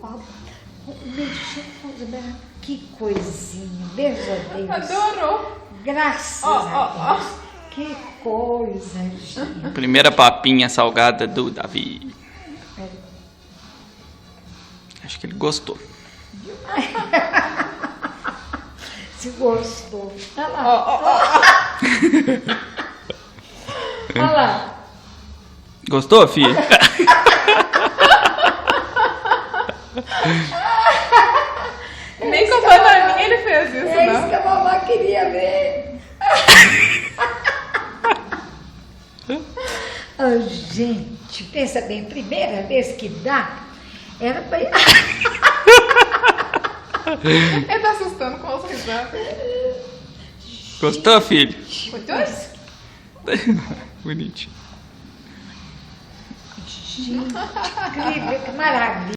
Ó, mexeu com os braços. Que coisinha. Beijo a Deus. Adorou. Graças a Deus. Que coisa, gente. Primeira papinha salgada do Davi. Acho que ele gostou. Se gostou. Olha lá. Olha lá. Gostou, filho? Nem com a bananinha ele fez isso, É isso não. que a mamãe queria ver. Oh, gente, pensa bem, primeira vez que dá, era pra... Ele tá assustando com os risadas. Gostou, filho? Gostoso? Bonitinho. Gente, incrível, que maravilha.